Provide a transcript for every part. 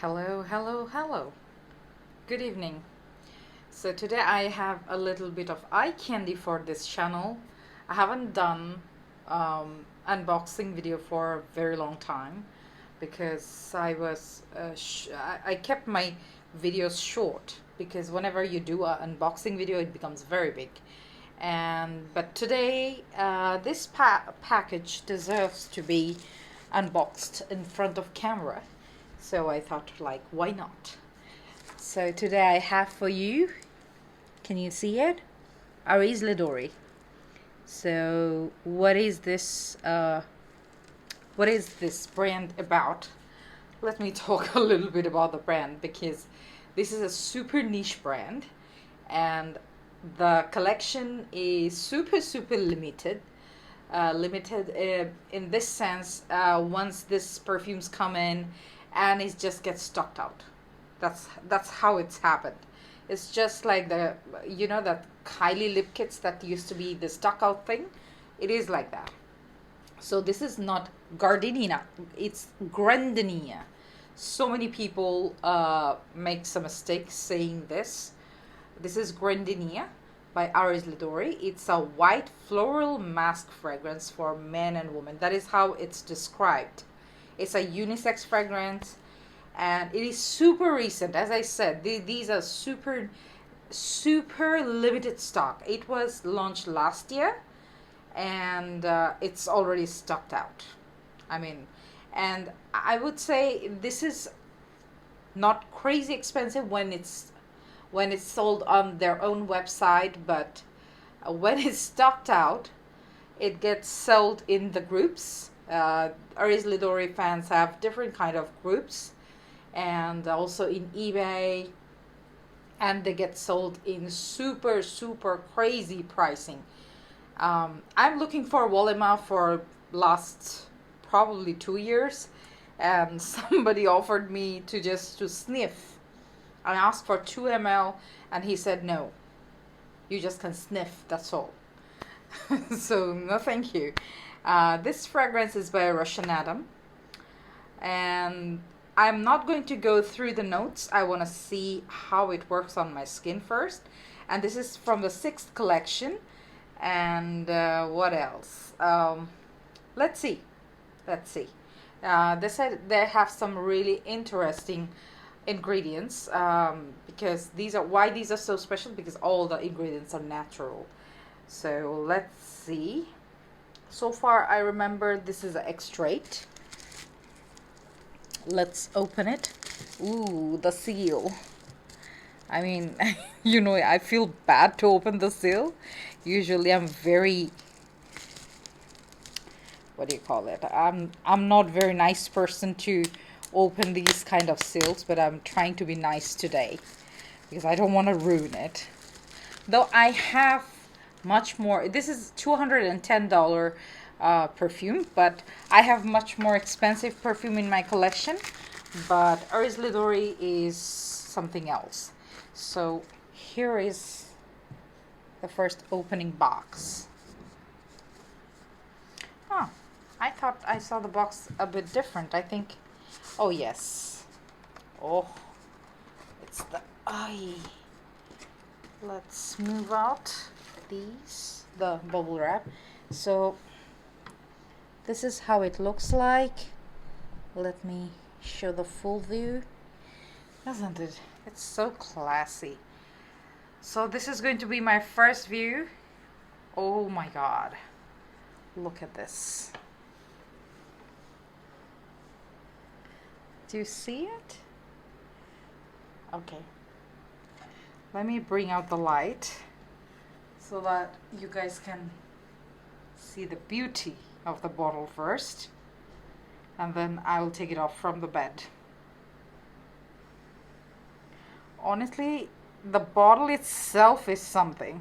Hello, hello, hello. Good evening. So today I have a little bit of eye candy for this channel. I haven't done unboxing video for a very long time because I kept my videos short because whenever you do an unboxing video it becomes very big. But today this package deserves to be unboxed in front of camera. So I thought, like, why not? So today I have for you, can you see it? Areej Doré. So what is this brand about? Let me talk a little bit about the brand because this is a super niche brand and the collection is super limited. In this sense, once this perfumes come in and it just gets stocked out. That's how it's happened. It's just like that Kylie lip kits that used to be the stock out thing. It is like that. So this is not Gardenia, it's Grandenia. So many people make some mistakes saying this. This is Grandenia by Areej Doré. It's a white floral mask fragrance for men and women. That is how it's described. It's a unisex fragrance and it is super recent. As I said, these are super limited stock. It was launched last year and it's already stocked out. I mean, and I would say this is not crazy expensive when it's sold on their own website, but when it's stocked out, it gets sold in the groups. Areej Doré fans have different kind of groups, and also in eBay, and they get sold in super crazy pricing. I'm looking for Volema for last probably 2 years, and somebody offered me to sniff. I asked for 2 ml and he said no, you just can sniff, that's all. So no thank you. This fragrance is by Russian Adam and I'm not going to go through the notes. I want to see how it works on my skin first. And this is from the 6th collection. And what else? Let's see. They said they have some really interesting ingredients because these are so special, because all the ingredients are natural. So let's see. So far I remember this is an extrait. Let's open it. Ooh, the seal. I mean, I feel bad to open the seal. Usually I'm very, what do you call it? I'm not very nice person to open these kind of seals, but I'm trying to be nice today because I don't want to ruin it. Though I have much more. This is $210 perfume, but I have much more expensive perfume in my collection. But Areej Doré is something else. So here is the first opening box. Huh. I thought I saw the box a bit different. I think, oh yes. Oh, it's the eye. Let's move out the bubble wrap. So this is how it looks like. Let me show the full view. Isn't it? It's so classy. So this is going to be my first view. Oh my god. Look at this. Do you see it? Okay. Let me bring out the light so that you guys can see the beauty of the bottle first, and then I will take it off from the bed. Honestly, the bottle itself is something.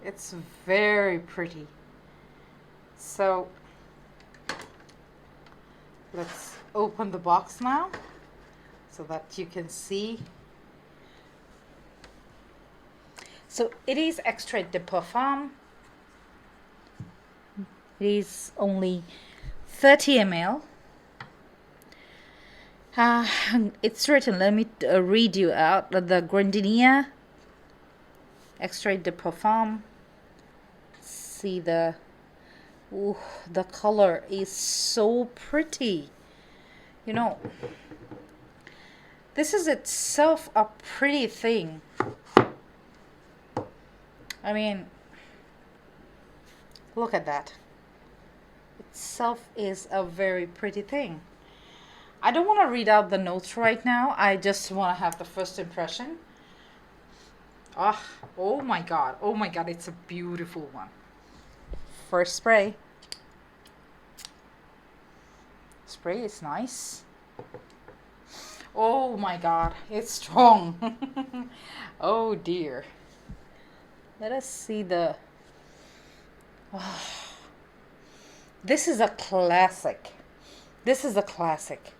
It's very pretty. So let's open the box now so that you can see. So it is extrait de parfum. It is only 30 ml. Uh, it's written, let me read you out. The Grandenia extrait de parfum. See the, ooh, the color is so pretty. You know, this is itself a pretty thing. I mean, look at that. Itself is a very pretty thing. I don't want to read out the notes right now. I just want to have the first impression. Ah, oh my god. Oh my god, it's a beautiful one. First spray. Spray is nice. Oh my god, it's strong. Oh dear. Let us see the... Oh. This is a classic. This is a classic.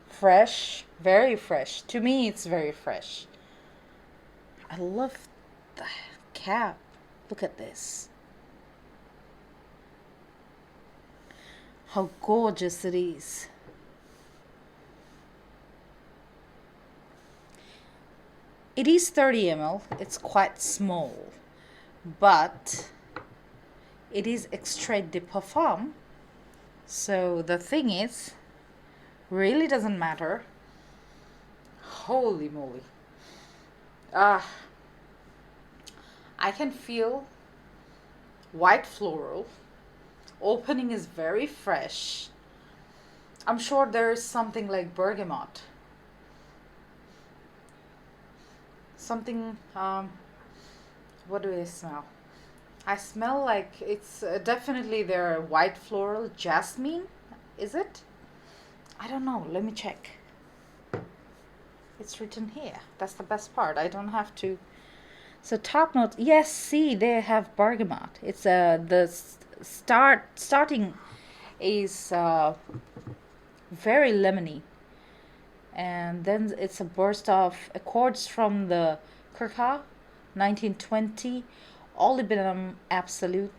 Fresh, very fresh. To me, it's very fresh. I love the cap. Look at this. How gorgeous it is. It is 30 ml. It's quite small, but it is extrait de parfum. So the thing is, really doesn't matter. Holy moly. I can feel white floral. Opening is very fresh. I'm sure there is something like bergamot. Something, what do I smell? I smell like it's definitely their white floral jasmine. Is it? I don't know. Let me check. It's written here. That's the best part. I don't have to. So top notes. Yes, see, they have bergamot. It's the starting is very lemony, and then it's a burst of accords from the Kirka, 1920. Olibanum absolute.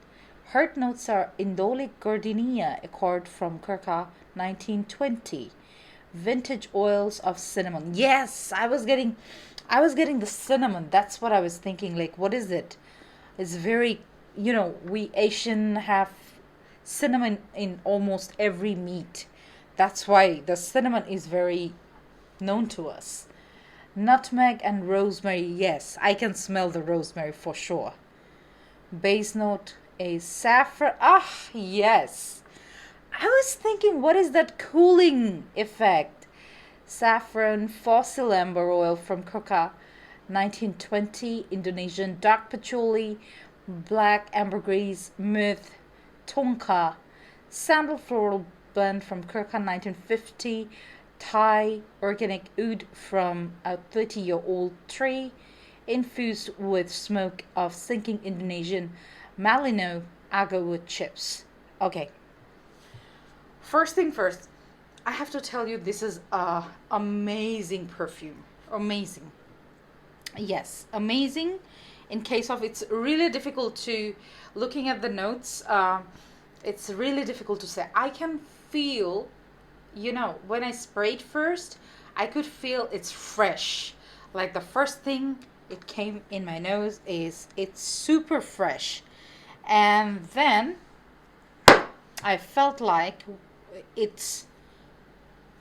Heart notes are indolic gardenia accord from Kirka, 1920. Vintage oils of cinnamon. Yes, I was getting the cinnamon. That's what I was thinking. Like, what is it? It's very, we Asian have cinnamon in almost every meat. That's why the cinnamon is very known to us. Nutmeg and rosemary. Yes, I can smell the rosemary for sure. Base note is saffron. Ah, yes. I was thinking, what is that cooling effect? Saffron, fossil amber oil from Kirka, 1920. Indonesian dark patchouli, black ambergris, myrrh, tonka. Sandal floral blend from Kirka, 1950. Thai organic oud from a 30-year-old tree, infused with smoke of sinking Indonesian Malino agarwood chips. Okay. First thing first, I have to tell you, this is a amazing perfume. Amazing. Yes, amazing. In case of, it's really difficult to, looking at the notes, it's really difficult to say. I can feel, when I sprayed first, I could feel it's fresh. Like the first thing it came in my nose is it's super fresh. And then I felt like it's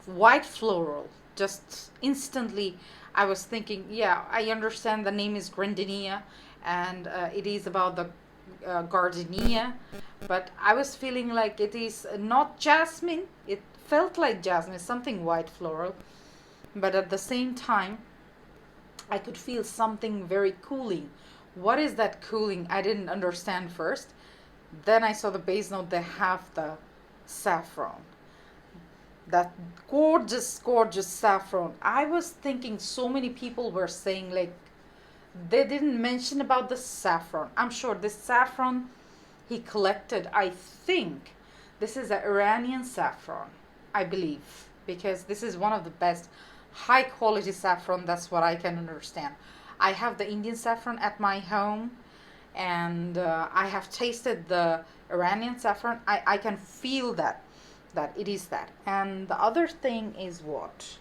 white floral. Just instantly I was thinking, yeah, I understand the name is Grandenia, and it is about the gardenia, but I was feeling like it is not jasmine. It felt like jasmine, something white floral, but at the same time I could feel something very cooling. What is that cooling? I didn't understand first. Then I saw the base note. They have the saffron, that gorgeous saffron. I was thinking so many people were saying like they didn't mention about the saffron. I'm sure this saffron he collected, I think this is an Iranian saffron, I believe, because this is one of the best high quality saffron. That's what I can understand. I have the Indian saffron at my home, and I have tasted the Iranian saffron. I can feel that that it is that. And the other thing is what?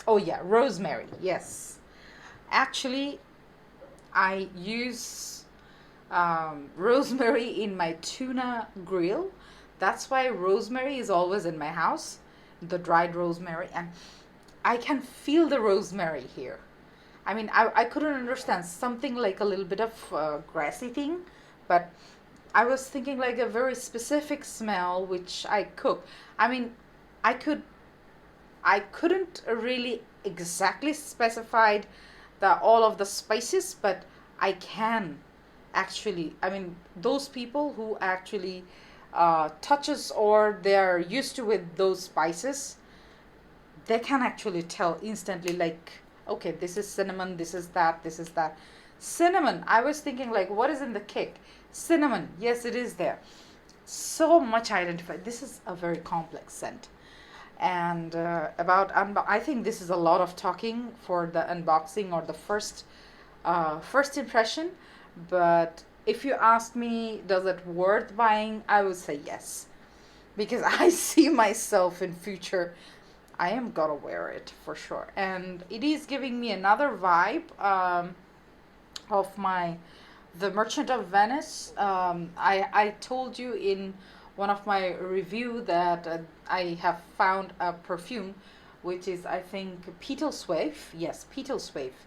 Oh yeah, rosemary. Yes, actually I use rosemary in my tuna grill. That's why rosemary is always in my house, the dried rosemary, and I can feel the rosemary here. I mean, I couldn't understand something like a little bit of grassy thing, but I was thinking like a very specific smell which I cook. I mean, I could I couldn't really exactly specify the all of the spices, but I can actually. I mean, those people who actually touches or they're used to with those spices, they can actually tell instantly. Like, okay, this is cinnamon, this is that, this is that. Cinnamon. I was thinking like, what is in the cake? Cinnamon. Yes, it is there. So much identified. This is a very complex scent. And I think this is a lot of talking for the unboxing or the first impression. But if you ask me, does it worth buying? I would say yes, because I see myself in future. I am gonna wear it for sure, and it is giving me another vibe of my the Merchant of Venice. I told you in one of my review that I have found a perfume, which is I think Petal Suave. Yes, Petal Suave.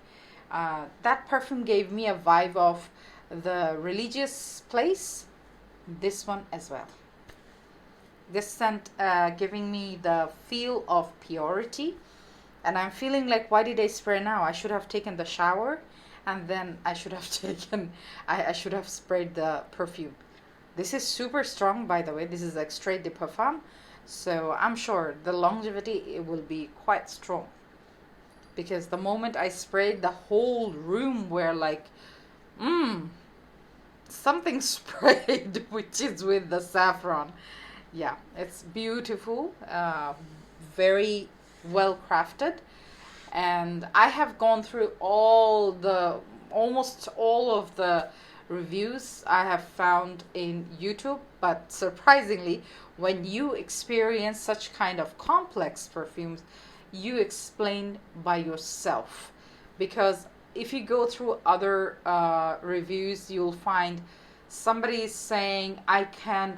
That perfume gave me a vibe of the religious place. This one as well. This scent giving me the feel of purity, and I'm feeling like, why did I spray now? I should have taken the shower, and then I should have taken I should have sprayed the perfume. This is super strong, by the way. This is extrait de parfum, so I'm sure the longevity it will be quite strong, because the moment I sprayed, the whole room were like, something sprayed, which is with the saffron. Yeah, it's beautiful, very well crafted, and I have gone through almost all of the reviews I have found in YouTube, but surprisingly, when you experience such kind of complex perfumes, you explain by yourself. Because if you go through other reviews, you'll find somebody is saying, I can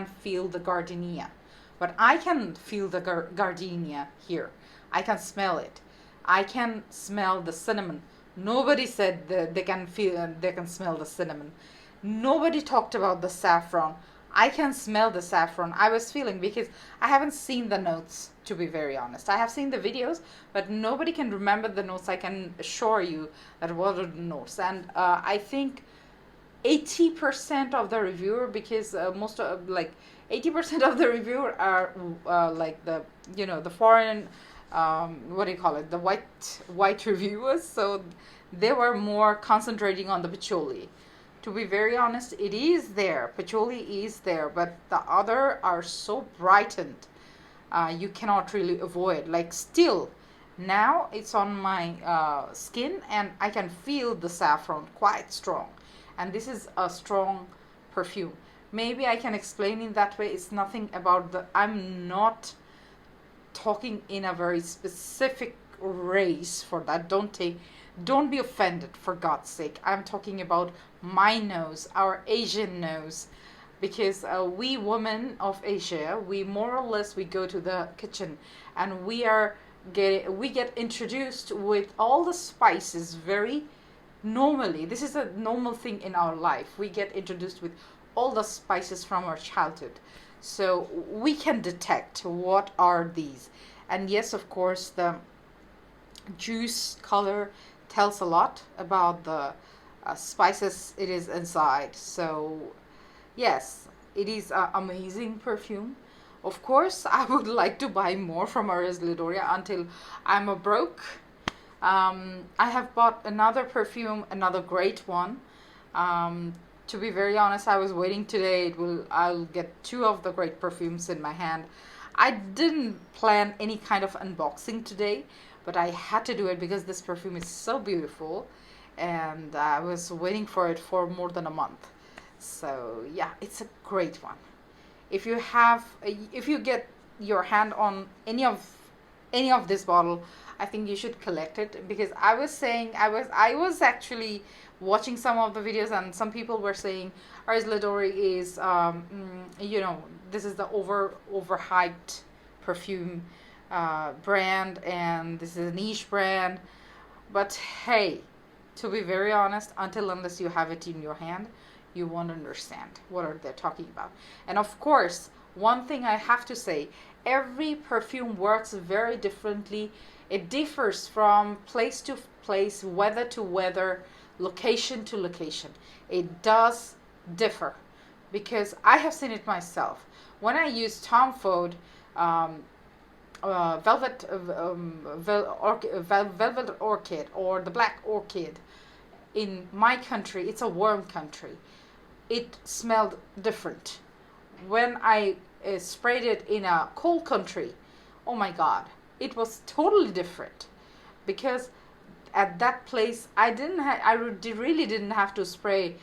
feel the gardenia, but I can feel the gardenia here. I can smell it. I can smell the cinnamon. Nobody said that they can smell the cinnamon. Nobody talked about the saffron. I can smell the saffron. I was feeling, because I haven't seen the notes, to be very honest. I have seen the videos, but nobody can remember the notes. I can assure you that what are the notes. And I think 80% of the reviewer, because most of like 80% of the reviewer are like the foreign, what do you call it, the white reviewers. So they were more concentrating on the patchouli. To be very honest, it is there, patchouli is there, but the other are so brightened, you cannot really avoid. Like, still now it's on my skin, and I can feel the saffron quite strong, and this is a strong perfume. Maybe I can explain in that way. It's nothing about I'm not talking in a very specific race for that. Don't be offended, for God's sake. I'm talking about my nose, our Asian nose, because we women of Asia, we more or less, we go to the kitchen, and we get introduced with all the spices very normally. This is a normal thing in our life. We get introduced with all the spices from our childhood, so we can detect what are these. And yes, of course, the juice color tells a lot about the spices it is inside. So yes, it is an amazing perfume. Of course, I would like to buy more from Areej until I'm a broke. I have bought another perfume, another great one. To be very honest, I was waiting today. I'll get two of the great perfumes in my hand. I didn't plan any kind of unboxing today, but I had to do it because this perfume is so beautiful, and I was waiting for it for more than a month. So yeah, it's a great one. If you have, if you get your hand on any of this bottle, I think you should collect it, because I was saying, I was actually watching some of the videos, and some people were saying Areej Doré is you know, this is the overhyped perfume brand, and this is a niche brand. But hey, to be very honest, until unless you have it in your hand, you won't understand what are they talking about. And of course, one thing I have to say, every perfume works very differently. It differs from place to place, weather to weather, location to location. It does differ, because I have seen it myself. When I use Tom Ford velvet orchid, or the black orchid, in my country, it's a warm country, it smelled different. When I sprayed it in a cold country, oh my god, it was totally different, because at that place really didn't have to spray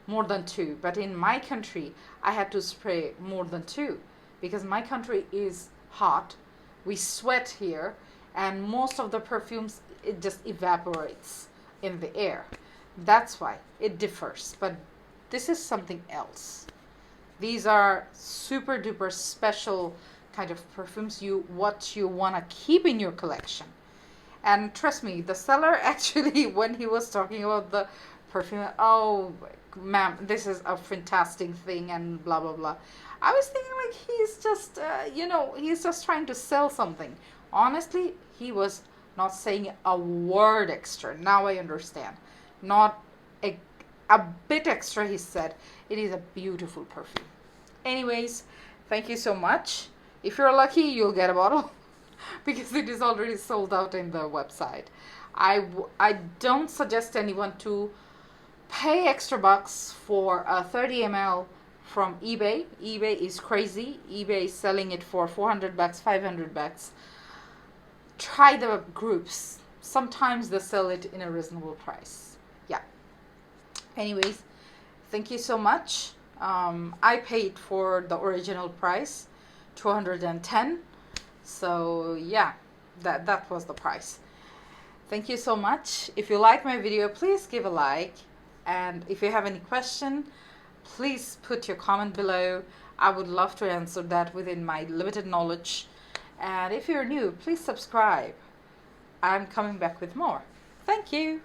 more than two, but in my country I had to spray more than two, because my country is hot, we sweat here, and most of the perfumes, it just evaporates in the air. That's why it differs. But this is something else. These are super duper special kind of perfumes, what you want to keep in your collection. And trust me, the seller actually, when he was talking about the perfume, oh ma'am, this is a fantastic thing, and blah blah blah, I was thinking like, he's just he's just trying to sell something. Honestly, he was not saying a word extra. Now I understand. Not a bit extra, he said. It is a beautiful perfume. Anyways, thank you so much. If you're lucky, you'll get a bottle because it is already sold out in the website. I don't suggest anyone to pay extra bucks for a 30 ml from eBay. eBay is crazy. eBay is selling it for 400 bucks, 500 bucks. Try the groups. Sometimes they sell it in a reasonable price. Yeah. Anyways, thank you so much. I paid for the original price, 210. So yeah, that was the price. Thank you so much. If you like my video, please give a like. And if you have any question, please put your comment below. I would love to answer that within my limited knowledge. And if you're new, please subscribe. I'm coming back with more. Thank you.